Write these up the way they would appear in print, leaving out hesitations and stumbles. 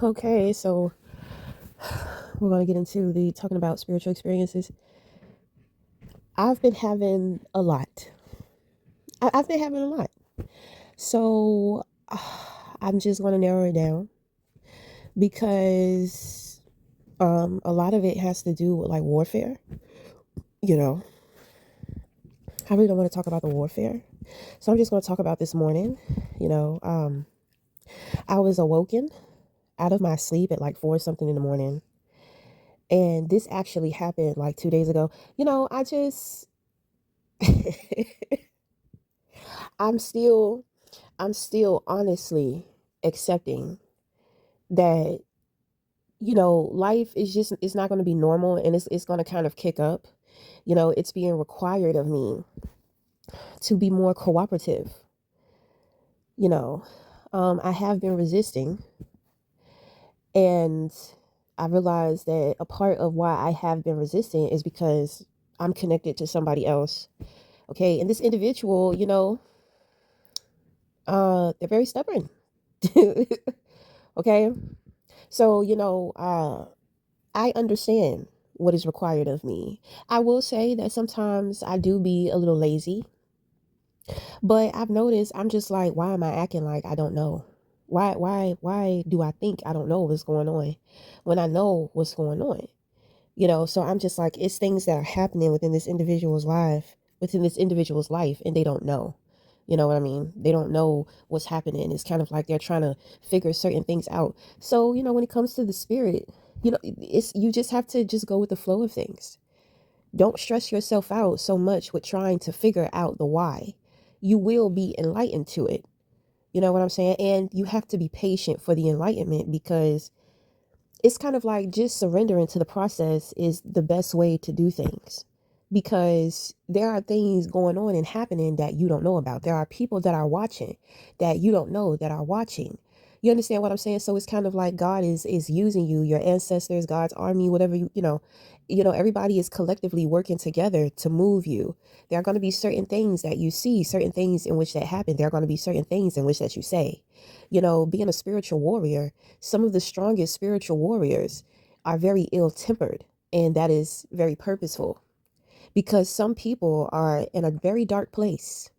Okay, so we're going to get into the talking about spiritual experiences. I've been having a lot. I've been having a lot. So I'm just going to narrow it down because a lot of it has to do with like warfare. You know, I really don't want to talk about the warfare. So I'm just going to talk about this morning. You know, I was awoken out of my sleep at like 4 something in the morning. And this actually happened like 2 days ago. I just I'm still I'm still honestly accepting that life is just it's not going to be normal, and it's going to kind of kick up. It's being required of me to be more cooperative. You know, I have been resisting, and I realized that a part of why I have been resisting is because I'm connected to somebody else. Okay, and this individual, they're very stubborn. Okay, so I understand what is required of me. I will say that sometimes I do be a little lazy, but I've noticed I'm just like, why am I acting like I don't know? Why do I think I don't know what's going on when I know what's going on? So I'm just like, it's things that are happening within this individual's life, and they don't know. You know what I mean? They don't know what's happening. It's kind of like they're trying to figure certain things out. So, when it comes to the spirit, you just have to just go with the flow of things. Don't stress yourself out so much with trying to figure out the why. You will be enlightened to it. You know what I'm saying? And you have to be patient for the enlightenment, because it's kind of like just surrendering to the process is the best way to do things, because there are things going on and happening that you don't know about. There are people that are watching that you don't know that are watching. You understand what I'm saying? So it's kind of like God is using you, your ancestors, God's army, whatever everybody is collectively working together to move you. There are going to be certain things that you see, certain things in which that happen. There are going to be certain things in which that you say. Being a spiritual warrior, some of the strongest spiritual warriors are very ill-tempered, and that is very purposeful, because some people are in a very dark place,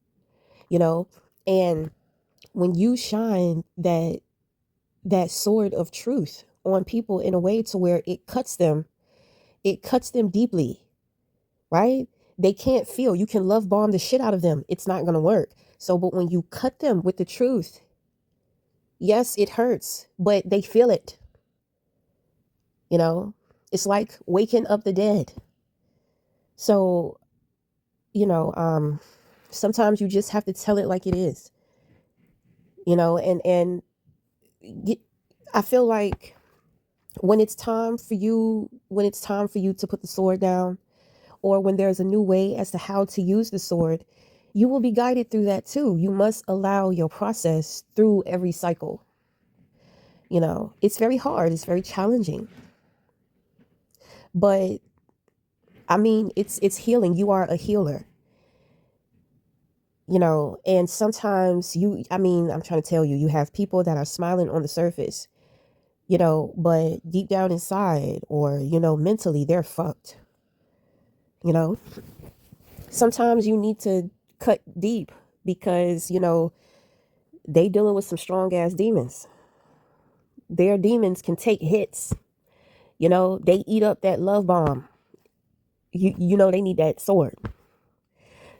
you know, and when you shine that sword of truth on people in a way to where it cuts them deeply, right? They can't feel. You can love bomb the shit out of them. It's not going to work. So, but when you cut them with the truth, yes, it hurts, but they feel it. You know, it's like waking up the dead. So, you know, um, sometimes you just have to tell it like it is, and get, I feel like when it's time for you to put the sword down, or when there's a new way as to how to use the sword, you will be guided through that too. You must allow your process through every cycle. It's very hard, it's very challenging, but I mean, it's healing. You are a healer. And sometimes I'm trying to tell you, you have people that are smiling on the surface, but deep down inside, or mentally, they're fucked. you know Sometimes you need to cut deep, because they dealing with some strong ass demons. Their demons can take hits. They eat up that love bomb. They need that sword.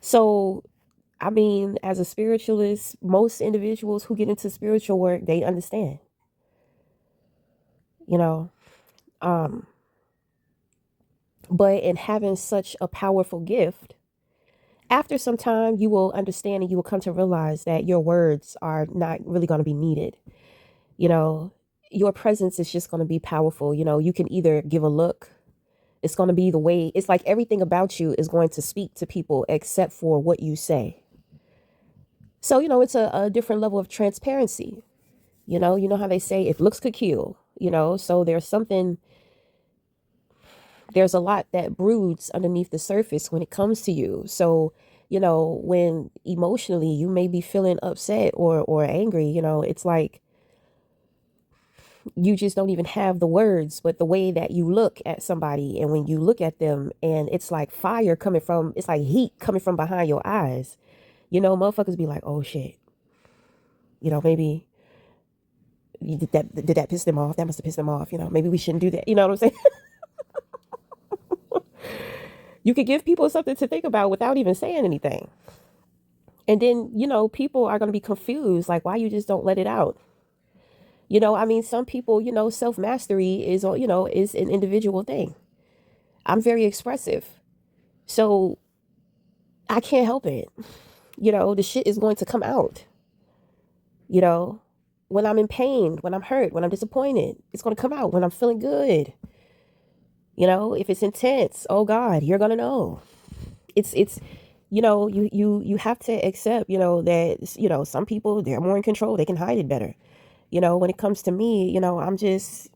So I mean, as a spiritualist, most individuals who get into spiritual work, they understand. you know um but in having such a powerful gift, after some time you will understand, and you will come to realize that your words are not really going to be needed. you know your presence is just going to be powerful. You can either give a look. It's going to be the way, it's like everything about you is going to speak to people except for what you say. So it's a different level of transparency. You know how they say if looks could kill. So there's a lot that broods underneath the surface when it comes to you. So when emotionally you may be feeling upset or angry, it's like you just don't even have the words, but the way that you look at somebody, and when you look at them, and it's like fire coming from, it's like heat coming from behind your eyes, motherfuckers be like, oh shit, maybe did that piss them off? That must have pissed them off. Maybe we shouldn't do that. You know what I'm saying? You could give people something to think about without even saying anything. And then, people are going to be confused, like, why you just don't let it out? Some people, self mastery is an individual thing. I'm very expressive. So I can't help it. The shit is going to come out. When I'm in pain, when I'm hurt, when I'm disappointed, it's going to come out. When I'm feeling good, if it's intense, oh God, you're going to know. It's you have to accept, that, some people, they're more in control. They can hide it better. When it comes to me, I'm just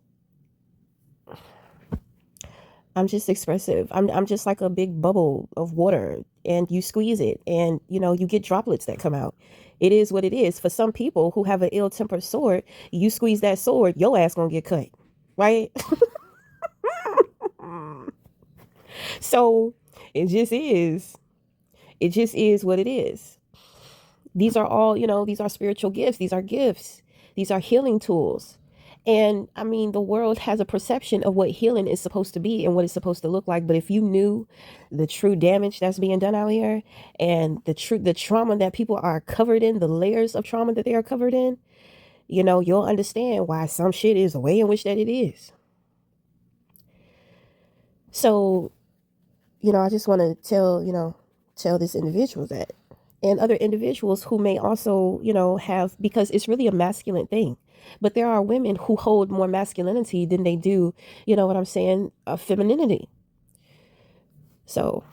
expressive. I'm just like a big bubble of water, and you squeeze it, and you get droplets that come out. It is what it is. For some people who have an ill-tempered sword, you squeeze that sword, your ass gonna get cut, right? So it just is. It just is what it is. These are all, these are spiritual gifts. These are gifts. These are healing tools. And the world has a perception of what healing is supposed to be and what it's supposed to look like. But if you knew the true damage that's being done out here, and the trauma that people are covered in, the layers of trauma that they are covered in, you'll understand why some shit is the way in which that it is. So, I just want to tell this individual that, and other individuals who may also, have, because it's really a masculine thing. But there are women who hold more masculinity than they do, what I'm saying, femininity. So,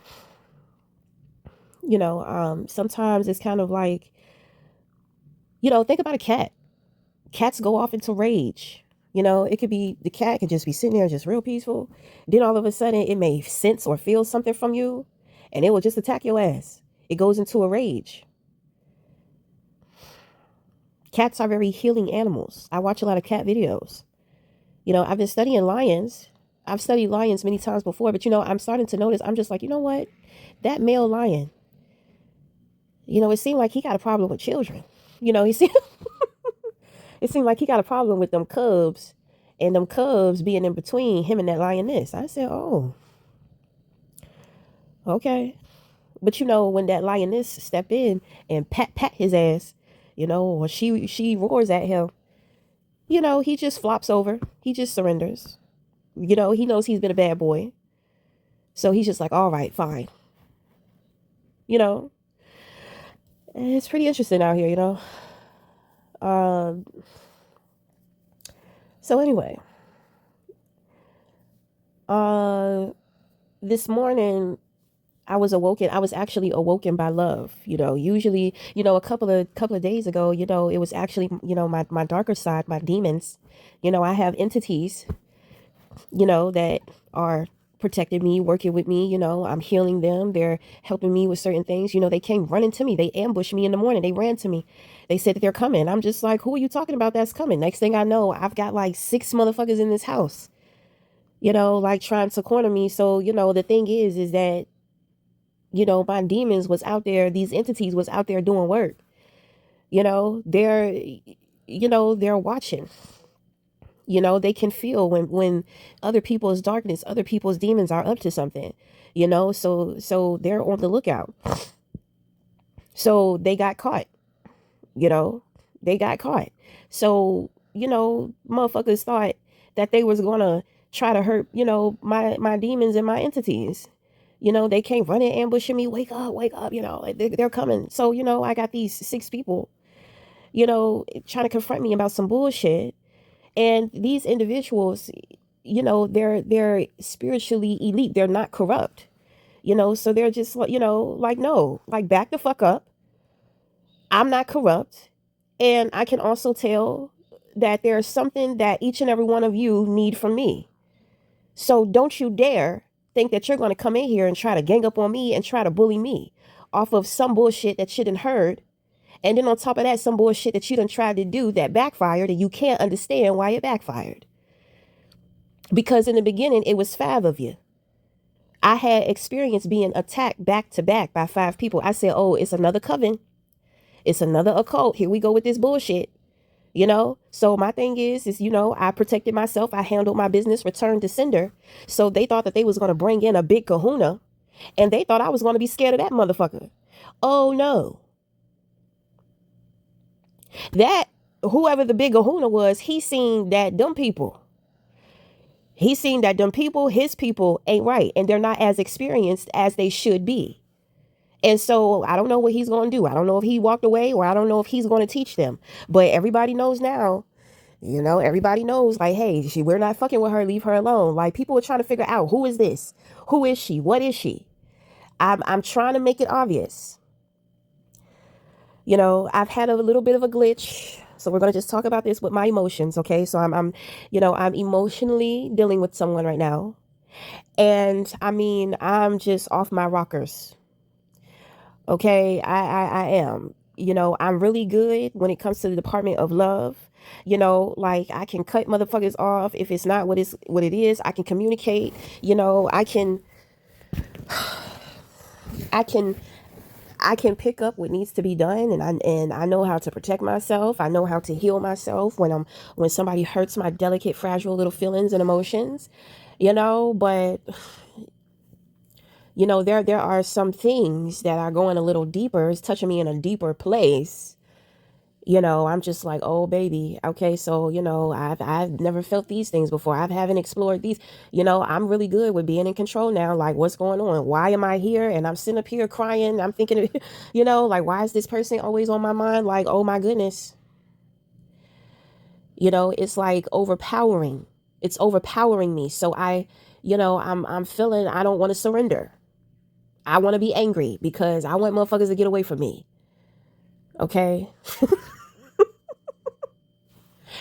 sometimes it's kind of like, think about a cat. Cats go off into rage. It could be, the cat could just be sitting there just real peaceful. Then all of a sudden it may sense or feel something from you, and it will just attack your ass. It goes into a rage. Cats are very healing animals. I watch a lot of cat videos. I've been studying lions. I've studied lions many times before, but I'm starting to notice, I'm just like, you know what? That male lion, it seemed like he got a problem with children. He seemed, it seemed like he got a problem with them cubs, and them cubs being in between him and that lioness. I said, oh, okay. But when that lioness step in and pat his ass, or she roars at him, he just flops over. He just surrenders. He knows he's been a bad boy. So he's just like, all right, fine. It's pretty interesting out here, So anyway, this morning I was awoken. I was actually awoken by love. Usually, a couple of days ago, it was actually, my darker side, my demons. I have entities, that are protecting me, working with me. I'm healing them. They're helping me with certain things. They came running to me. They ambushed me in the morning. They ran to me. They said that they're coming. I'm just like, who are you talking about that's coming? Next thing I know, I've got like 6 motherfuckers in this house, like trying to corner me. So, the thing is that, my demons was out there. These entities was out there doing work. They're watching. They can feel when other people's darkness, other people's demons are up to something, so they're on the lookout. So they got caught, they got caught. So, motherfuckers thought that they was gonna try to hurt, my demons and my entities. They came running, ambushing me. Wake up, they're coming. So, I got these 6 people, trying to confront me about some bullshit. And these individuals, they're spiritually elite. They're not corrupt, so they're just, like, no, like, back the fuck up. I'm not corrupt. And I can also tell that there's something that each and every one of you need from me. So don't you dare think that you're going to come in here and try to gang up on me and try to bully me off of some bullshit that you didn't heard And then on top of that, some bullshit that you done tried to do that backfired and you can't understand why it backfired. Because in the beginning, it was 5 of you. I had experience being attacked back to back by 5 people. I said, oh, it's another coven. It's another occult. Here we go with this bullshit. So my thing is, I protected myself. I handled my business, returned to sender. So they thought that they was going to bring in a big kahuna, and they thought I was going to be scared of that motherfucker. Oh no. That, whoever the big kahuna was, he seen that them people, his people ain't right, and they're not as experienced as they should be. And so I don't know what he's going to do. I don't know if he walked away, or I don't know if he's going to teach them. But everybody knows now. Everybody knows, like, hey, we're not fucking with her. Leave her alone. Like, people are trying to figure out, who is this? Who is she? What is she? I'm trying to make it obvious. I've had a little bit of a glitch. So we're going to just talk about this with my emotions, okay? So I'm emotionally dealing with someone right now. And I mean, I'm just off my rockers. Okay, I am. I'm really good when it comes to the Department of Love. Like, I can cut motherfuckers off if it's not what it is. I can communicate. I can pick up what needs to be done, and I know how to protect myself. I know how to heal myself when somebody hurts my delicate, fragile little feelings and emotions. But there are some things that are going a little deeper. It's touching me in a deeper place. I'm just like, oh baby, okay, so I've never felt these things before. I haven't explored these. I'm really good with being in control now. Like, what's going on? Why am I here? And I'm sitting up here crying. I'm thinking, like, why is this person always on my mind? Like, oh my goodness. It's like overpowering. It's overpowering me. So I'm feeling I don't want to surrender. I want to be angry because I want motherfuckers to get away from me. Okay.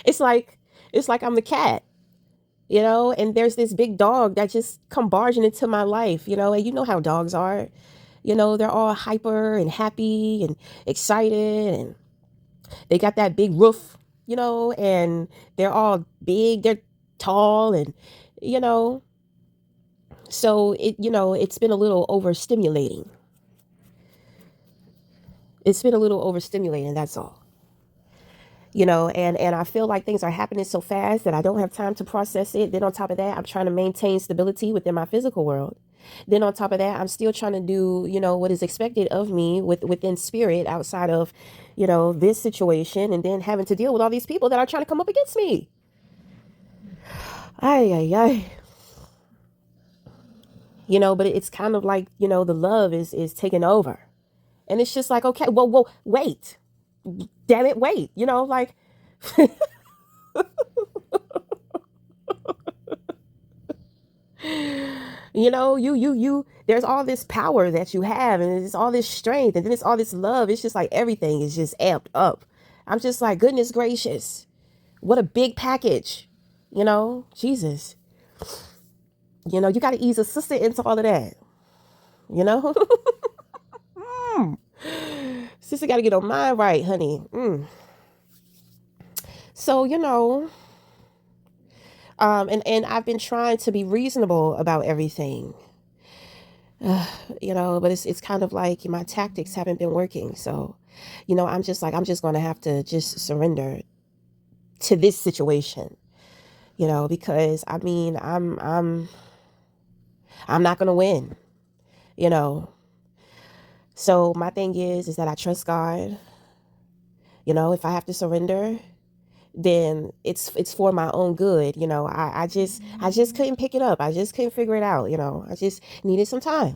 It's like I'm the cat, and there's this big dog that just come barging into my life, and you know how dogs are. They're all hyper and happy and excited, and they got that big roof, and they're all big, they're tall, and so it's been a little overstimulating. That's all. And I feel like things are happening so fast that I don't have time to process it. Then on top of that, I'm trying to maintain stability within my physical world. Then on top of that, I'm still trying to do, what is expected of me within spirit, outside of, this situation, and then having to deal with all these people that are trying to come up against me. Ay, ay, ay. But it's kind of like, the love is taking over. And it's just like, okay, well, wait. Damn it, wait. Like, you there's all this power that you have, and it's all this strength, and then it's all this love. It's just like everything is just amped up. I'm just like, goodness gracious, what a big package. Jesus. You got to ease a sister into all of that. Sister got to get her mind right, honey. So and I've been trying to be reasonable about everything. But it's kind of like my tactics haven't been working. So, I'm just like, I'm just going to have to just surrender to this situation, because I mean, I'm not going to win, you know. So my thing is that I trust God. If I have to surrender, then it's for my own good. I just couldn't pick it up. I just couldn't figure it out. I just needed some time.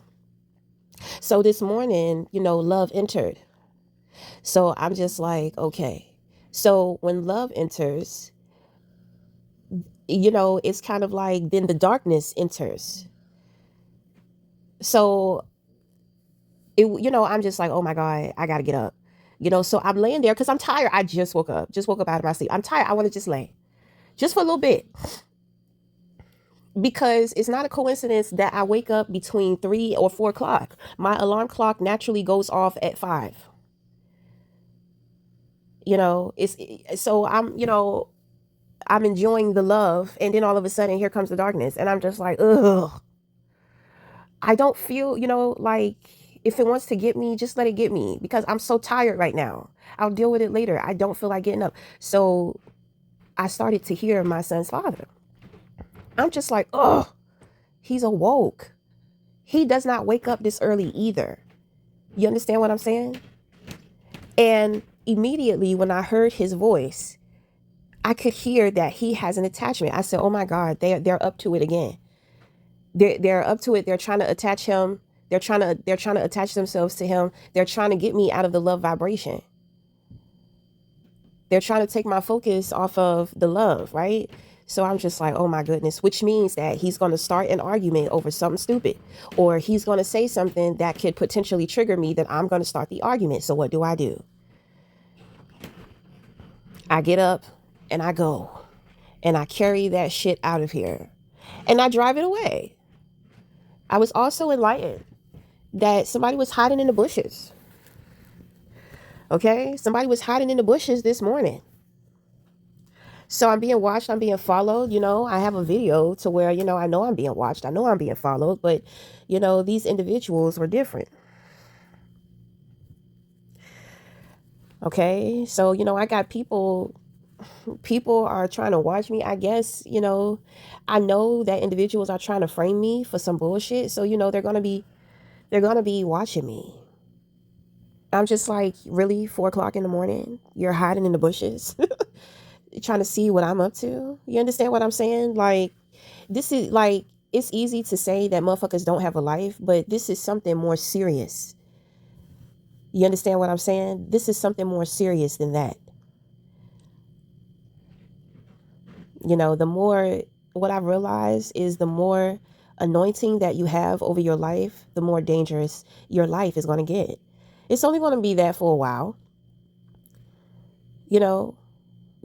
So this morning, love entered. So I'm just like, okay. So when love enters, it's kind of like then the darkness enters. So I'm just like, oh my God, I gotta get up. So I'm laying there because I'm tired. I just woke up. Just woke up out of my sleep. I'm tired. I want to just lay. Just for a little bit. Because it's not a coincidence that I wake up between 3 or 4 o'clock. My alarm clock naturally goes off at 5. So I'm enjoying the love, and then all of a sudden here comes the darkness, and I'm just like, ugh. I don't feel, like, if it wants to get me, just let it get me, because I'm so tired right now. I'll deal with it later. I don't feel like getting up. So I started to hear my son's father. I'm just like, oh, he's awoke. He does not wake up this early either. You understand what I'm saying? And immediately when I heard his voice, I could hear that he has an attachment. I said, oh my God, they're up to it again. They're up to it. They're trying to attach him. They're trying to attach themselves to him. They're trying to get me out of the love vibration. They're trying to take my focus off of the love, right? So I'm just like, oh my goodness, which means that he's going to start an argument over something stupid, or he's going to say something that could potentially trigger me, that I'm going to start the argument. So what do? I get up and I go and I carry that shit out of here and I drive it away. I was also enlightened that somebody was hiding in the bushes. Okay? Somebody was hiding in the bushes this morning. So I'm being watched, I'm being followed. I have a video to where, I know I'm being watched, I know I'm being followed, but, these individuals were different. Okay? So, I got people are trying to watch me, I guess. I know that individuals are trying to frame me for some bullshit. So, they're going to be watching me. I'm just like, really, 4 o'clock in the morning, you're hiding in the bushes, trying to see what I'm up to. You understand what I'm saying? Like, this is like, it's easy to say that motherfuckers don't have a life, but this is something more serious. You understand what I'm saying? This is something more serious than that. The more, what I realize is the more anointing that you have over your life, the more dangerous your life is going to get. It's only going to be that for a while.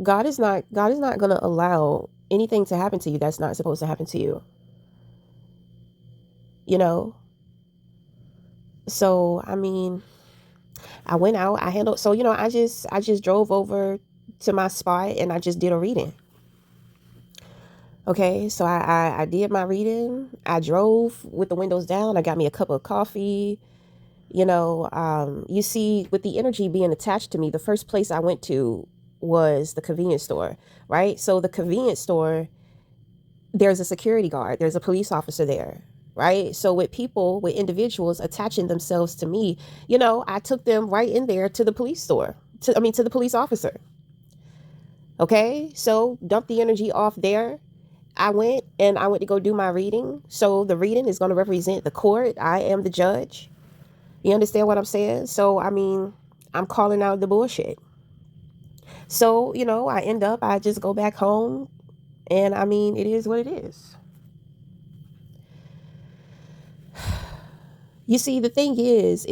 God is not going to allow anything to happen to you that's not supposed to happen to you. So, I mean, I went out, I handled, so, I just drove over to my spot and I just did a reading. Okay, so I did my reading. I drove with the windows down. I got me a cup of coffee. You see, with the energy being attached to me, the first place I went to was the convenience store, right? So the convenience store, there's a security guard, there's a police officer there, right? So with individuals attaching themselves to me, I took them right in there to the police store, to the police officer. Okay, so dump the energy off there. I went to go do my reading. So the reading is going to represent the court. I am the judge. You understand what I'm saying? So, I'm calling out the bullshit. So, I just go back home, and it is what it is. You see, the thing is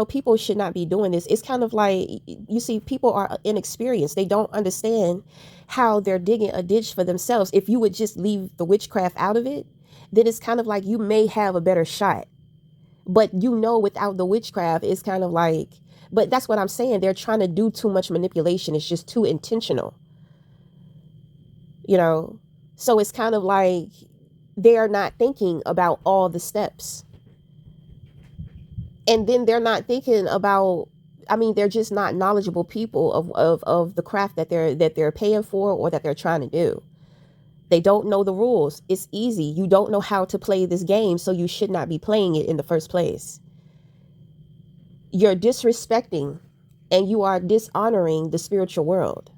people should not be doing this. It's kind of like, you see, people are inexperienced. They don't understand how they're digging a ditch for themselves. If you would just leave the witchcraft out of it, then it's kind of like you may have a better shot. But without the witchcraft, it's kind of like, but that's what I'm saying. They're trying to do too much manipulation. It's just too intentional. So it's kind of like they're not thinking about all the steps. And then they're not thinking about, they're just not knowledgeable people of the craft that they're paying for or that they're trying to do. They don't know the rules. It's easy. You don't know how to play this game, so you should not be playing it in the first place. You're disrespecting and you are dishonoring the spiritual world.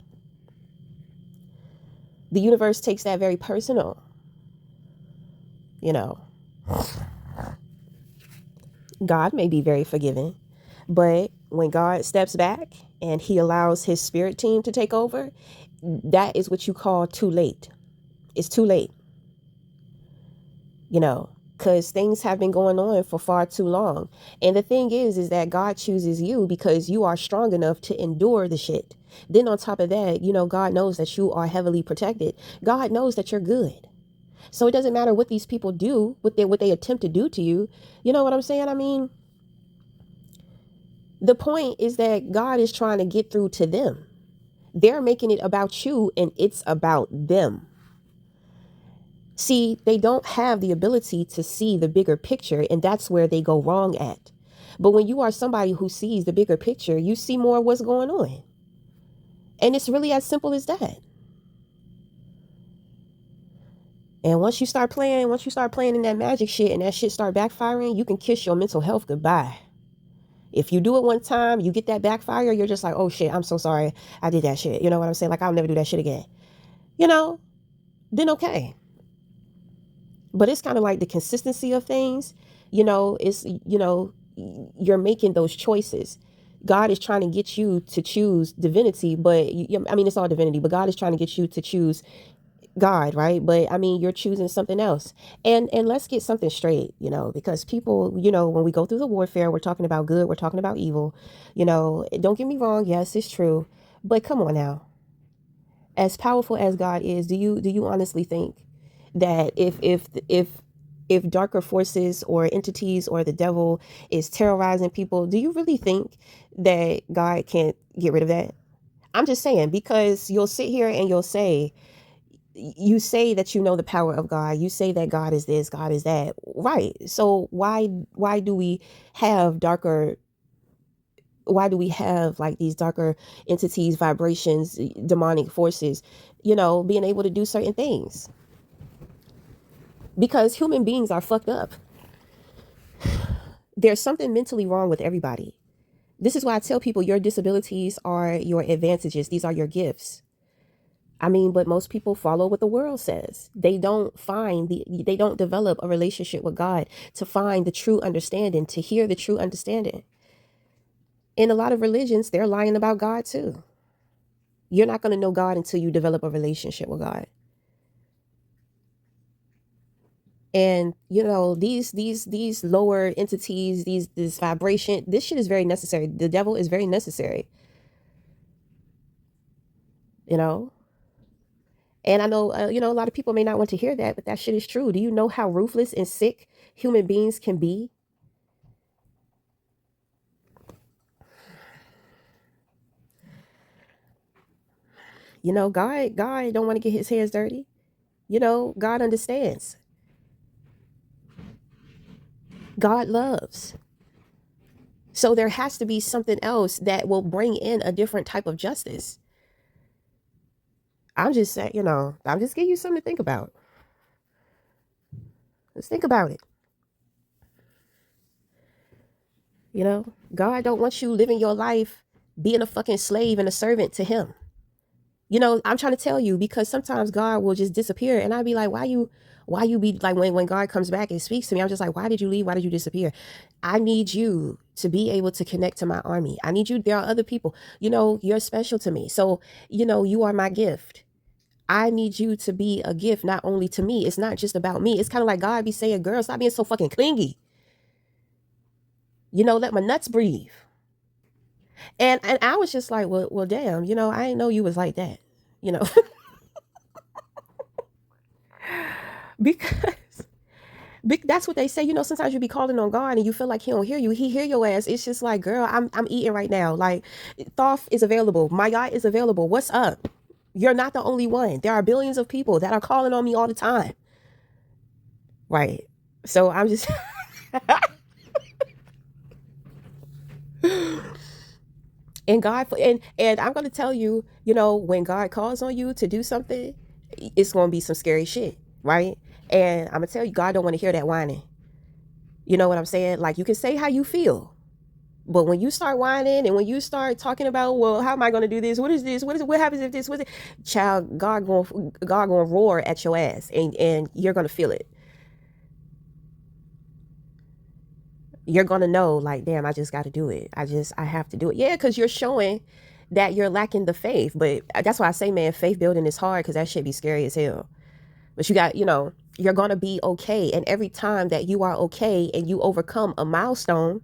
The universe takes that very personal. God may be very forgiving, but when God steps back and he allows his spirit team to take over, that is what you call too late. It's too late. Because things have been going on for far too long. And the thing is that God chooses you because you are strong enough to endure the shit. Then on top of that, God knows that you are heavily protected. God knows that you're good. So it doesn't matter what these people do, what they attempt to do to you. You know what I'm saying? The point is that God is trying to get through to them. They're making it about you and it's about them. See, they don't have the ability to see the bigger picture, and that's where they go wrong at. But when you are somebody who sees the bigger picture, you see more of what's going on. And it's really as simple as that. And once you start playing in that magic shit and that shit start backfiring, you can kiss your mental health goodbye. If you do it one time, you get that backfire, you're just like, oh shit, I'm so sorry I did that shit. You know what I'm saying? Like, I'll never do that shit again. You know, then okay. But it's kind of like the consistency of things, it's, you're making those choices. God is trying to get you to choose divinity, but I mean, it's all divinity, but God is trying to get you to choose God, right? But I mean, you're choosing something else. And let's get something straight, because people, when we go through the warfare, we're talking about good, we're talking about evil. Don't get me wrong, yes, it's true. But come on now. As powerful as God is, do you honestly think that if darker forces or entities or the devil is terrorizing people, do you really think that God can't get rid of that? I'm just saying, because you'll sit here and you say that you know the power of God. You say that God is this, God is that. Right. So why do we have like these darker entities, vibrations, demonic forces, being able to do certain things? Because human beings are fucked up. There's something mentally wrong with everybody. This is why I tell people your disabilities are your advantages. These are your gifts. I mean, but most people follow what the world says. They don't develop a relationship with God to find the true understanding, to hear the true understanding. In a lot of religions, they're lying about God too. You're not going to know God until you develop a relationship with God. And these lower entities, this vibration, this shit is very necessary. The devil is very necessary. And I know, a lot of people may not want to hear that, but that shit is true. Do you know how ruthless and sick human beings can be? God don't want to get his hands dirty. God understands. God loves. So there has to be something else that will bring in a different type of justice. I'm just saying, I'm just giving you something to think about. Let's think about it. God don't want you living your life being a fucking slave and a servant to him. I'm trying to tell you, because sometimes God will just disappear and I'd be like, why you be like, when God comes back and speaks to me, I'm just like, why did you leave? Why did you disappear? I need you to be able to connect to my army. I need you. There are other people, you're special to me. So, you are my gift. I need you to be a gift, not only to me. It's not just about me. It's kind of like God be saying, girl, stop being so fucking clingy. Let my nuts breathe. And I was just like, well, damn, I didn't know you was like that, because that's what they say. Sometimes you be calling on God and you feel like he don't hear you. He hear your ass. It's just like, girl, I'm eating right now. Like, Thoth is available. Maya is available. What's up? You're not the only one. There are billions of people that are calling on me all the time. Right. So I'm just and God and I'm gonna tell you, when God calls on you to do something, it's gonna be some scary shit, right? And I'm gonna tell you, God don't want to hear that whining. You know what I'm saying? Like, you can say how you feel, but when you start whining and when you start talking about, well, how am I going to do this? What is this? What happens if this? What's it? Child, God going to roar at your ass, and you're going to feel it. You're going to know, like, damn, I just got to do it. I have to do it. Yeah, because you're showing that you're lacking the faith. But that's why I say, man, faith building is hard, because that shit be scary as hell. But you got, you're going to be okay. And every time that you are okay and you overcome a milestone,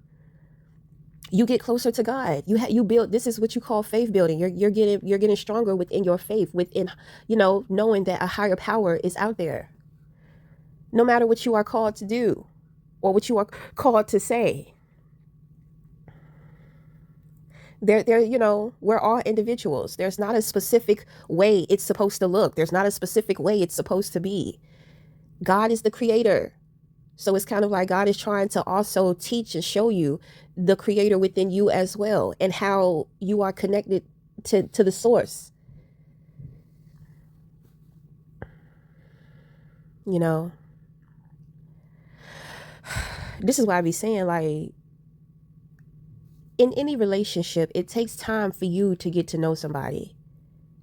you get closer to God. You build. This is what you call faith building. You're getting stronger within your faith, within, knowing that a higher power is out there. No matter what you are called to do or what you are called to say. We're all individuals. There's not a specific way it's supposed to look. There's not a specific way it's supposed to be. God is the creator. So it's kind of like God is trying to also teach and show you the creator within you as well, and how you are connected to the source. You know, this is why I be saying, like, in any relationship, it takes time for you to get to know somebody,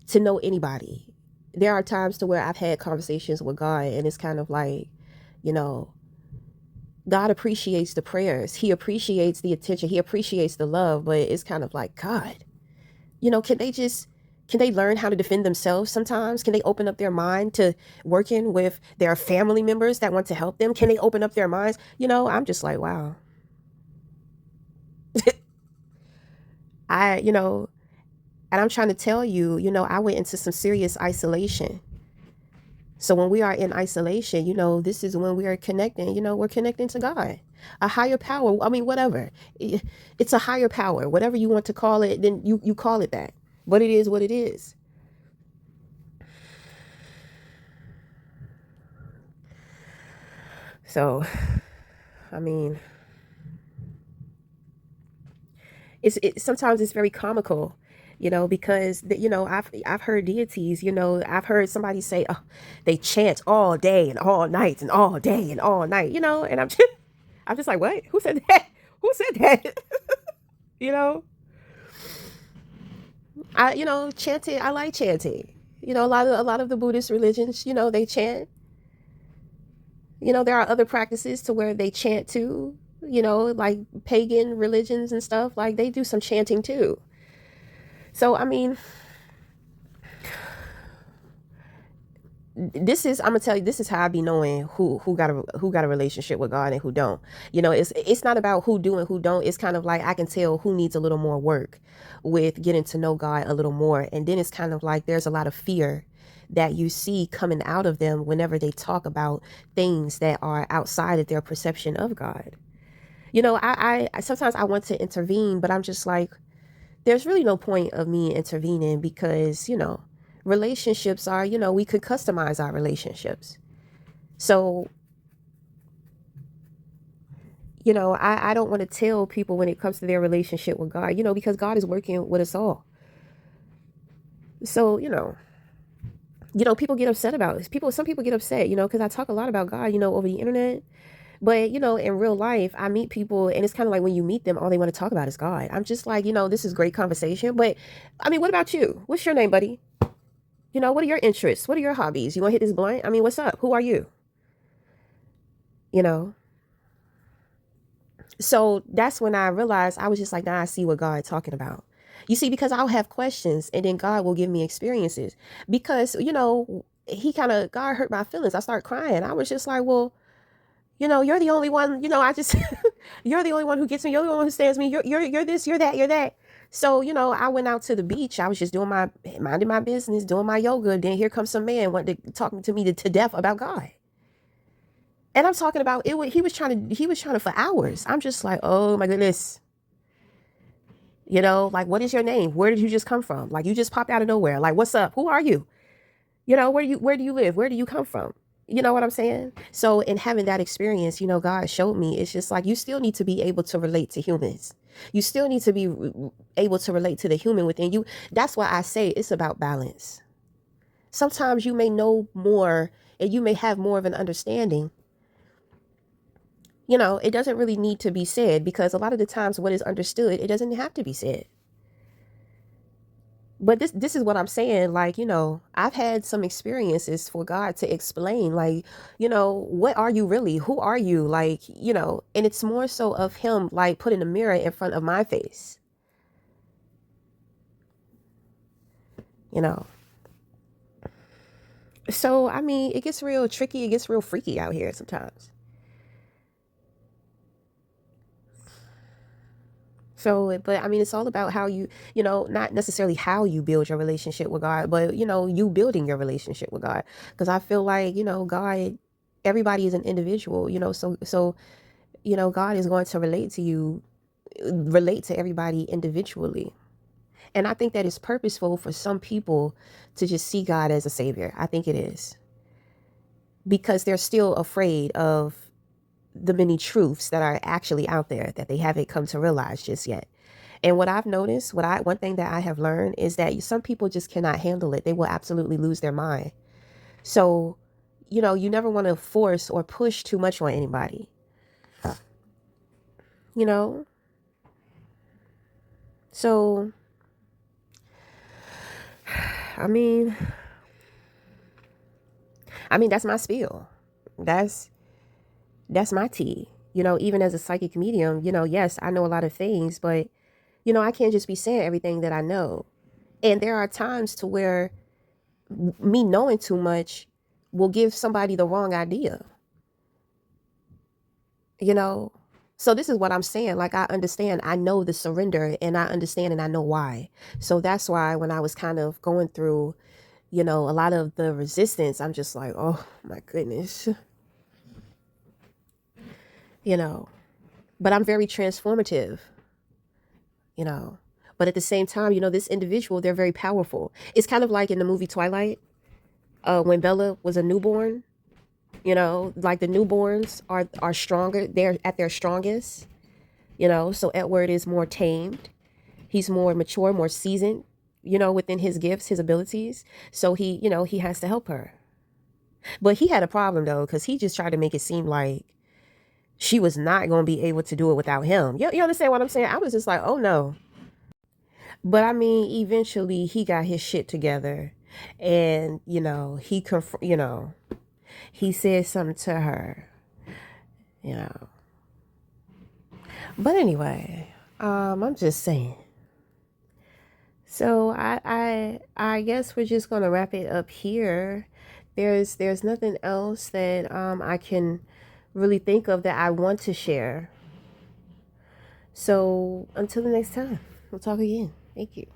to know anybody. There are times to where I've had conversations with God, and it's kind of like, you know, God appreciates the prayers. He appreciates the attention. He appreciates the love, but it's kind of like, God, can they learn how to defend themselves sometimes? Can they open up their mind to working with their family members that want to help them? Can they open up their minds? I'm just like, wow. I, you know, and I'm trying to tell you, I went into some serious isolation. So when we are in isolation, this is when we are connecting, we're connecting to God, a higher power. I mean, whatever. It's a higher power, whatever you want to call it, then you call it that. But it is what it is. So, I mean, sometimes it's very comical, because I've heard deities, I've heard somebody say, oh, they chant all day and all night and all day and all night, and I'm just like, what? Who said that? Who said that? you know, chanting. I like chanting. A lot of the Buddhist religions, they chant. There are other practices to where they chant too. Like pagan religions and stuff, like they do some chanting too. So I mean, I'm gonna tell you, this is how I be knowing who got a relationship with God and who don't. It's not about who do and who don't. It's kind of like I can tell who needs a little more work with getting to know God a little more. And then it's kind of like there's a lot of fear that you see coming out of them whenever they talk about things that are outside of their perception of God. I sometimes I want to intervene, but I'm just like, there's really no point of me intervening, because relationships are, we could customize our relationships. So I don't want to tell people when it comes to their relationship with God, because God is working with us all. So people get upset about this. Some people get upset, because I talk a lot about God, over the internet. But, in real life, I meet people, and it's kind of like when you meet them, all they want to talk about is God. I'm just like, this is great conversation. But, I mean, what about you? What's your name, buddy? What are your interests? What are your hobbies? You want to hit this blunt? I mean, what's up? Who are you? You know? So that's when I realized, I was just like, nah, I see what God's talking about. You see, because I'll have questions, and then God will give me experiences. Because, God hurt my feelings. I started crying. I was just like, well, you're the only one, you're the only one who gets me. You're the only one who stands me. You're this, you're that, you're that. So, I went out to the beach. I was just minding my business, doing my yoga. Then here comes some man wanting to talk to me to death about God. And I'm talking about it. He was trying to for hours. I'm just like, oh my goodness. Like, what is your name? Where did you just come from? Like, you just popped out of nowhere. Like, what's up? Who are you? Where do you live? Where do you come from? You know what I'm saying? So in having that experience, God showed me, it's just like, you still need to be able to relate to humans. You still need to be able to relate to the human within you. That's why I say it's about balance. Sometimes you may know more, and you may have more of an understanding. It doesn't really need to be said, because a lot of the times what is understood, it doesn't have to be said. But this is what I'm saying. Like, I've had some experiences for God to explain, like, what are you really? Who are you? Like, and it's more so of him, like, putting a mirror in front of my face. So, I mean, it gets real tricky. It gets real freaky out here sometimes. So, but I mean, it's all about how not necessarily how you build your relationship with God, but, you building your relationship with God. Because I feel like, God, everybody is an individual, so God is going to relate to everybody individually. And I think that it's purposeful for some people to just see God as a savior. I think it is, because they're still afraid of the many truths that are actually out there that they haven't come to realize just yet. And what I've noticed, one thing that I have learned is that some people just cannot handle it. They will absolutely lose their mind. So, you never want to force or push too much on anybody. You know? So, I mean, that's my spiel. That's my tea. Even as a psychic medium, yes, I know a lot of things, but I can't just be saying everything that I know. And there are times to where me knowing too much will give somebody the wrong idea. So this is what I'm saying. Like, I understand, I know the surrender, and I understand, and I know why. So that's why when I was kind of going through, a lot of the resistance, I'm just like, oh my goodness, you know, but I'm very transformative, you know, but at the same time, this individual, they're very powerful. It's kind of like in the movie Twilight, when Bella was a newborn, like the newborns are stronger. They're at their strongest, so Edward is more tamed. He's more mature, more seasoned, within his gifts, his abilities. So he has to help her. But he had a problem though, because he just tried to make it seem like she was not going to be able to do it without him. You understand what I'm saying? I was just like, oh no. But I mean, eventually he got his shit together, and he said something to her, you know. But anyway, I'm just saying. So I guess we're just gonna wrap it up here. There's nothing else that I can really think of that I want to share. So until the next time, we'll talk again. Thank you.